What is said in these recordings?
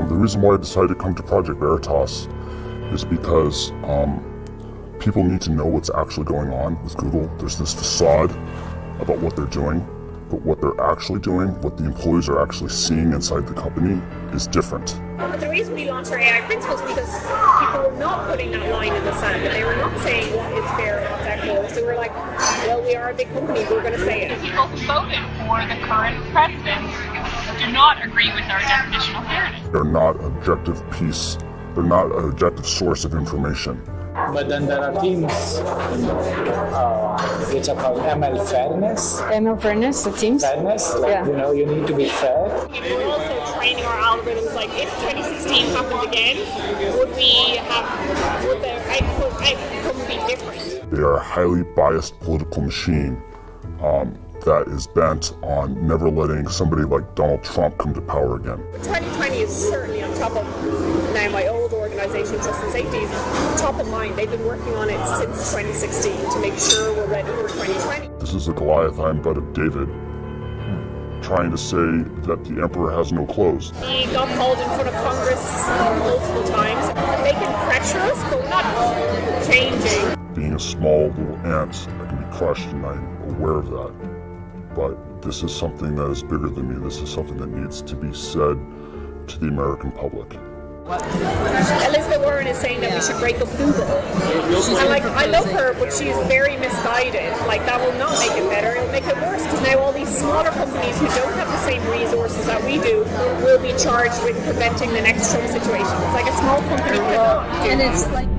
The reason why I decided to come to Project Veritas is because people need to know what's actually going on with Google. There's this facade about what they're doing, but what they're actually doing, what the employees are actually seeing inside the company is different. But the reason we launched our AI principles is because people were not putting that line in the sand, and they were not saying what is fair and what's equitable. So we're like, well, we are a big company, we're going to say it. People who voted for the current president do not agree with our definition of fairness. They're not an objective piece, they're not an objective source of information. But then there are teams which are called ML fairness. ML fairness, the teams? Fairness, like, yeah. You need to be fair. We're also training our algorithms, like if 2016 happened again, would the outcome be different? They are a highly biased political machine that is bent on never letting somebody like Donald Trump come to power again. 2020 is certainly on top of, now my old organization, Trust and Safety, is top of mind. They've been working on it since 2016 to make sure we're ready for 2020. This is a Goliath-eyed butt of David trying to say that the emperor has no clothes. We got called in front of Congress multiple times. They can pressure us, but we're not changing. Being a small little ant, I can be crushed, and I'm aware of that. But this is something that is bigger than me. This is something that needs to be said to the American public. Elizabeth Warren is saying that we should break up Google. And I love her, but she's very misguided. That will not make it better, it'll make it worse, because now all these smaller companies who don't have the same resources that we do will be charged with preventing the next Trump situation. It's like a small company cannot do. And it's like...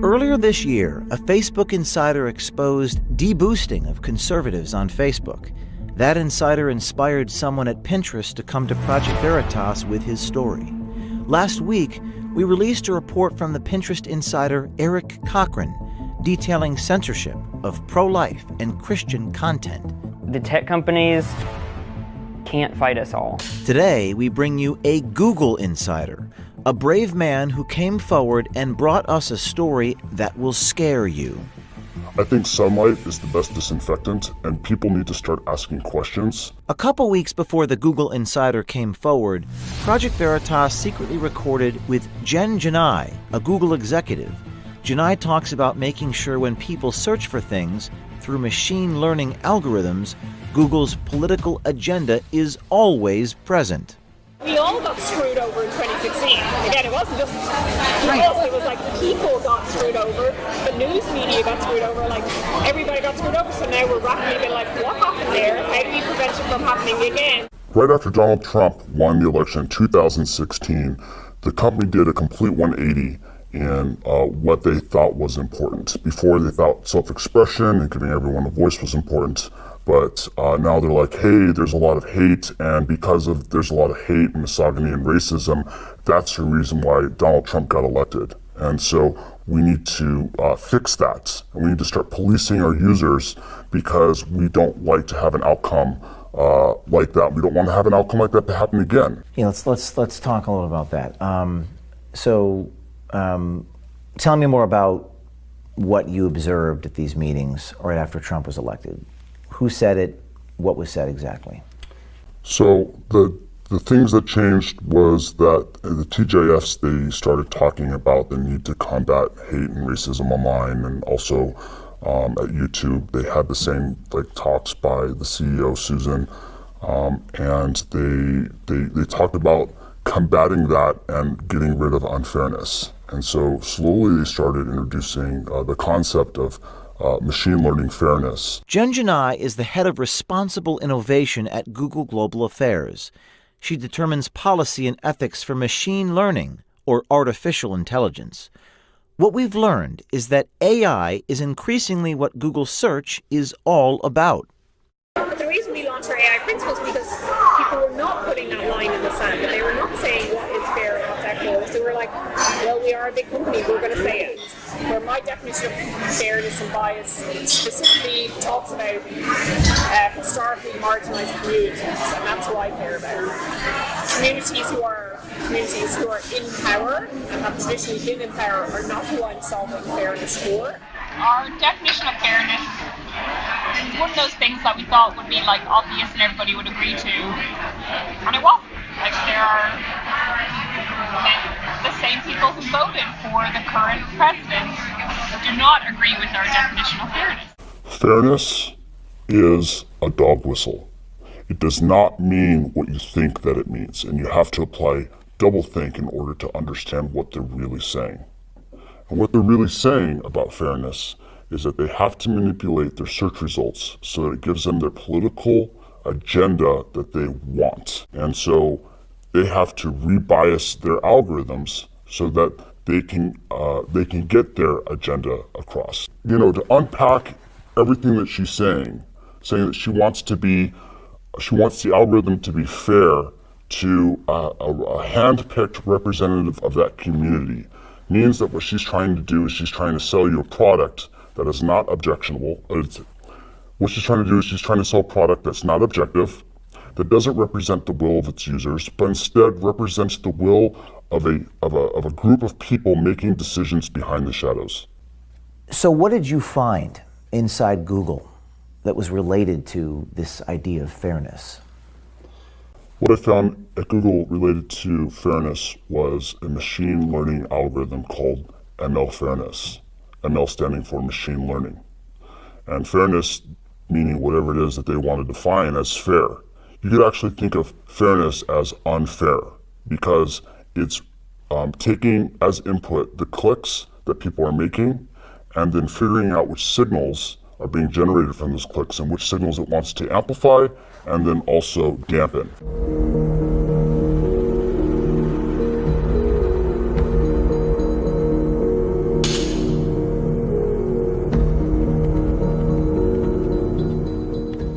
Earlier this year, a Facebook insider exposed deboosting of conservatives on Facebook. That insider inspired someone at Pinterest to come to Project Veritas with his story. Last week, we released a report from the Pinterest insider Eric Cochran detailing censorship of pro-life and Christian content. The tech companies can't fight us all. Today, we bring you a Google insider, a brave man who came forward and brought us a story that will scare you. I think sunlight is the best disinfectant, and people need to start asking questions. A couple weeks before the Google insider came forward, Project Veritas secretly recorded with Jen Janai, a Google executive. Janai talks about making sure when people search for things through machine learning algorithms, Google's political agenda is always present. We all got screwed over in 2016. Again, it wasn't just us, it was like people got screwed over, the news media got screwed over, everybody got screwed over, so now we're rapidly being like, what happened there? How do we prevent it from happening again? Right after Donald Trump won the election in 2016, the company did a complete 180 in what they thought was important. Before, they thought self-expression and giving everyone a voice was important. But now they're like, hey, there's a lot of hate, and because there's a lot of hate and misogyny and racism, that's the reason why Donald Trump got elected. And so we need to fix that. And we need to start policing our users because we don't like to have an outcome like that. We don't want to have an outcome like that to happen again. Yeah, let's talk a little about that. Tell me more about what you observed at these meetings right after Trump was elected. Who said it? What was said exactly? So the things that changed was that the TJFs, they started talking about the need to combat hate and racism online, and also at YouTube they had the same talks by the CEO Susan, and they talked about combating that and getting rid of unfairness. And so slowly they started introducing the concept of machine learning fairness. Jen Janai is the head of responsible innovation at Google Global Affairs. She determines policy and ethics for machine learning, or artificial intelligence. What we've learned is that AI is increasingly what Google Search is all about. But the reason we launched our AI principles is because people were not putting that line in the sand, and they were not saying what is fair and what's equitable. So we're like, well, we are a big company, we're going to say it. Where my definition of fairness and bias specifically talks about historically marginalised communities, and that's who I care about. Communities who are communities who are in power and have traditionally been in power are not who I'm solving fairness for. Our definition of fairness is one of those things that we thought would be like obvious and everybody would agree to, and it wasn't. Like there are the same people who voted for the current president do not agree with our definition of fairness. Fairness is a dog whistle. It does not mean what you think that it means, and you have to apply doublethink in order to understand what they're really saying. And what they're really saying about fairness is that they have to manipulate their search results so that it gives them their political agenda that they want. And so they have to rebias their algorithms so that they can get their agenda across. You know, to unpack everything that she's saying that she wants the algorithm to be fair to a hand-picked representative of that community means that what she's trying to do is she's trying to sell you a product that is not objectionable. What she's trying to do is she's trying to sell a product that's not objective, that doesn't represent the will of its users, but instead represents the will of a group of people making decisions behind the shadows. So what did you find inside Google that was related to this idea of fairness? What I found at Google related to fairness was a machine learning algorithm called ML Fairness. ML standing for machine learning. And fairness meaning whatever it is that they want to define as fair. You could actually think of fairness as unfair because it's taking as input the clicks that people are making and then figuring out which signals are being generated from those clicks and which signals it wants to amplify and then also dampen.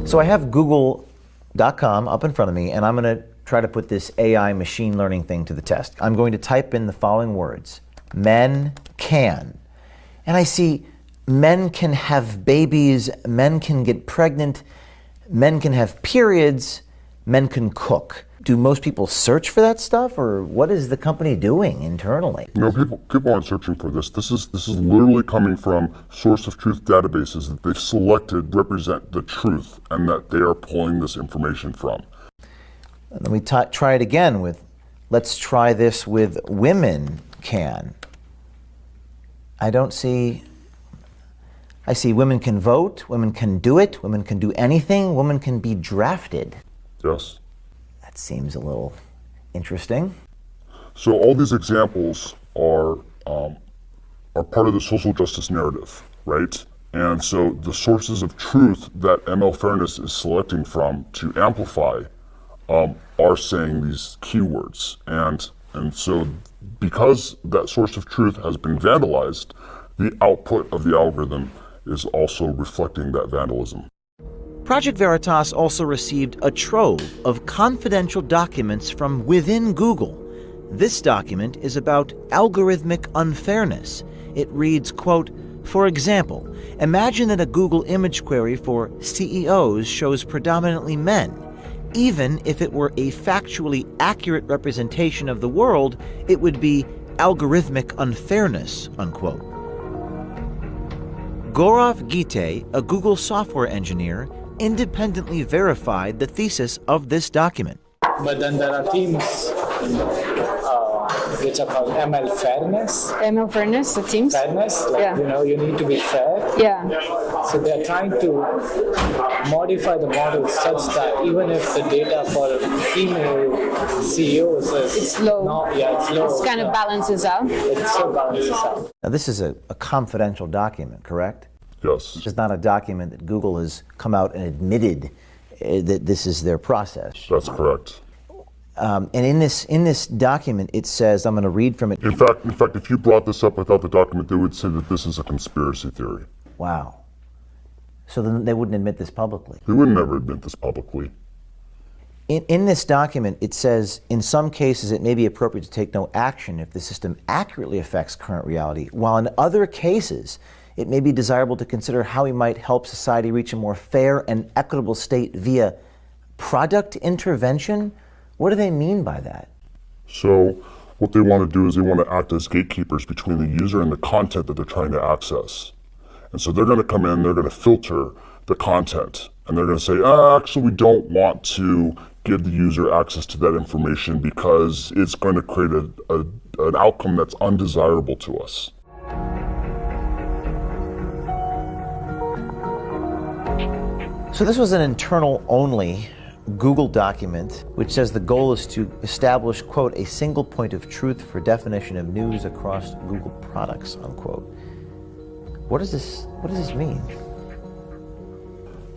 So I have Google.com up in front of me, and I'm going to try to put this AI machine learning thing to the test. I'm going to type in the following words: men can. And I see men can have babies, men can get pregnant, men can have periods, men can cook. Do most people search for that stuff, or what is the company doing internally? You know, people aren't searching for this. This is literally coming from source of truth databases that they've selected represent the truth and that they are pulling this information from. And then we try it again with, let's try this with women can. I see women can vote, women can do it, women can do anything, women can be drafted. Yes. That seems a little interesting. So all these examples are part of the social justice narrative, right? And so the sources of truth that ML Fairness is selecting from to amplify are saying these keywords. And so because that source of truth has been vandalized, the output of the algorithm is also reflecting that vandalism. Project Veritas also received a trove of confidential documents from within Google. This document is about algorithmic unfairness. It reads, quote, "For example, imagine that a Google image query for CEOs shows predominantly men. Even if it were a factually accurate representation of the world, it would be algorithmic unfairness," unquote. Gaurav Gite, a Google software engineer, independently verified the thesis of this document. But then there are teams which are called ML Fairness. ML fairness, the teams. Fairness, like, Yeah. you need to be fair. Yeah. So they're trying to modify the model such that even if the data for female CEOs is It's low. It's low. It kind of balances out. It still balances out. Now, this is a confidential document, correct? Yes. It's not a document that Google has come out and admitted that this is their process. That's correct. And in this document, it says, I'm going to read from it. In fact, if you brought this up without the document, they would say that this is a conspiracy theory. Wow. So then they wouldn't admit this publicly. They would never admit this publicly. In this document, it says, in some cases, it may be appropriate to take no action if the system accurately affects current reality, while in other cases, it may be desirable to consider how we might help society reach a more fair and equitable state via product intervention. What do they mean by that? So what they want to do is they want to act as gatekeepers between the user and the content that they're trying to access. And so they're going to come in, they're going to filter the content, and they're going to say, actually, we don't want to give the user access to that information because it's going to create an outcome that's undesirable to us. So this was an internal-only Google document which says the goal is to establish, quote, a single point of truth for definition of news across Google products, unquote. What does this mean?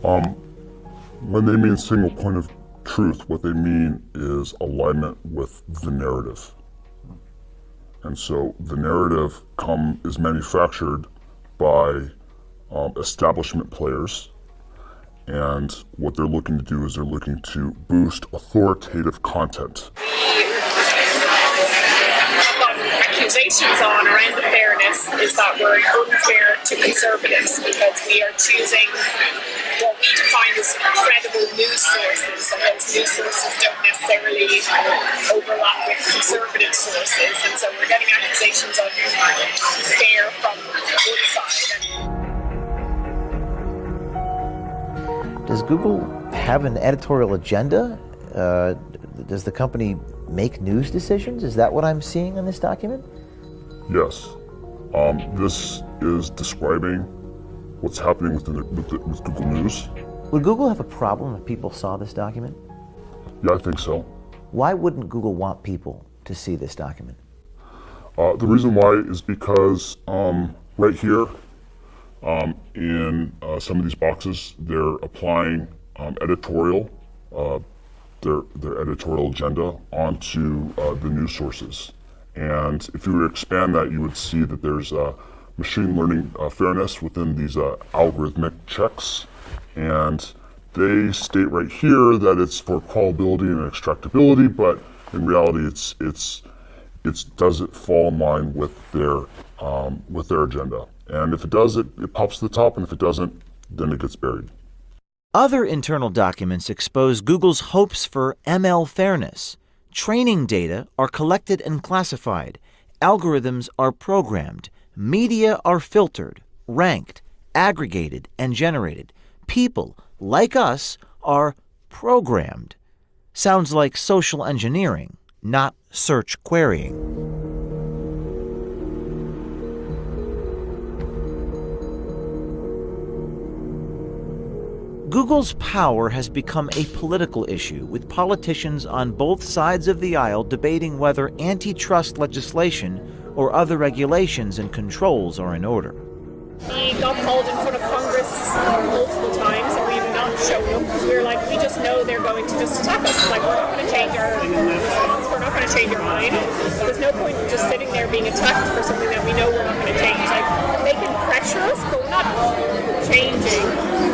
When they mean single point of truth, what they mean is alignment with the narrative. And so the narrative is manufactured by establishment players, and what they're looking to do is they're looking to boost authoritative content. Accusations on around the fairness is that we're unfair to conservatives because we are choosing what we define as credible news sources, and those news sources don't necessarily overlap with conservative sources, and so we're getting accusations of fair from one side. Does Google have an editorial agenda? Does the company make news decisions? Is that what I'm seeing in this document? Yes. This is describing what's happening with Google News. Would Google have a problem if people saw this document? Yeah, I think so. Why wouldn't Google want people to see this document? The reason why is because right here in some of these boxes, they're applying editorial, their editorial agenda onto the news sources. And if you were to expand that, you would see that there's machine learning fairness within these algorithmic checks. And they state right here that it's for crawlability and extractability, but in reality, does it fall in line with their agenda? And if it does, it pops to the top, and if it doesn't, then it gets buried. Other internal documents expose Google's hopes for ML fairness. Training data are collected and classified. Algorithms are programmed. Media are filtered, ranked, aggregated, and generated. People, like us, are programmed. Sounds like social engineering, not search querying. Google's power has become a political issue, with politicians on both sides of the aisle debating whether antitrust legislation or other regulations and controls are in order. We got called in front of Congress multiple times, and we have not shown up because we were like, we just know they're going to just attack us. Like, we're not going to change our response, we're not going to change our mind. There's no point in just sitting there being attacked for something that we know we're not going to change. Like, they can pressure us, but we're not changing.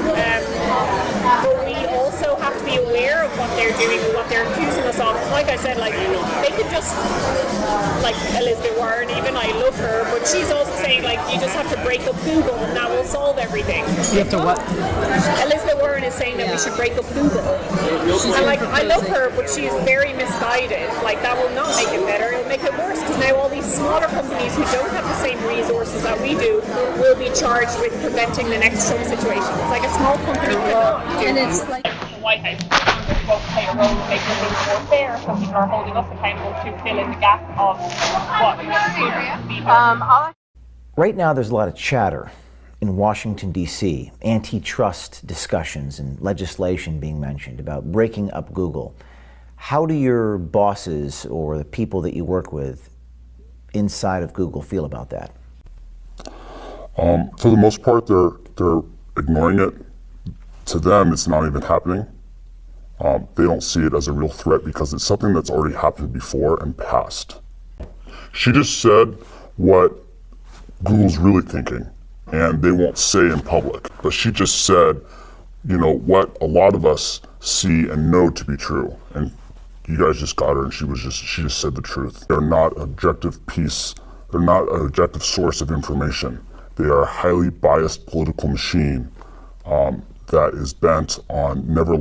But we also have to be aware of what they're doing and what they're accusing us of. Like I said, like, they could just, like Elizabeth Warren, even I love her, but she's also saying, like, you just have to break up Google and that will solve everything. You have to what? Elizabeth Warren is saying that we should break up Google. And, like, I love her, but she's very misguided. Like, that will not make it better, it'll make it worse, because now all these smaller companies who don't have the same resources that we do will be charged with preventing the next Trump situation. It's like a small company cannot do. And it's like The White House won't play a role in making things more fair, so people are holding us accountable to fill in the gap of what should be fair. Right now, there's a lot of chatter in Washington, D.C., antitrust discussions and legislation being mentioned about breaking up Google. How do your bosses or the people that you work with inside of Google feel about that? For the most part, they're ignoring it. To them, it's not even happening. They don't see it as a real threat because it's something that's already happened before and passed. She just said what Google's really thinking, and they won't say in public. But she just said, what a lot of us see and know to be true. And you guys just got her, and she just said the truth. They're not an objective piece. They're not an objective source of information. They are a highly biased political machine that is bent on never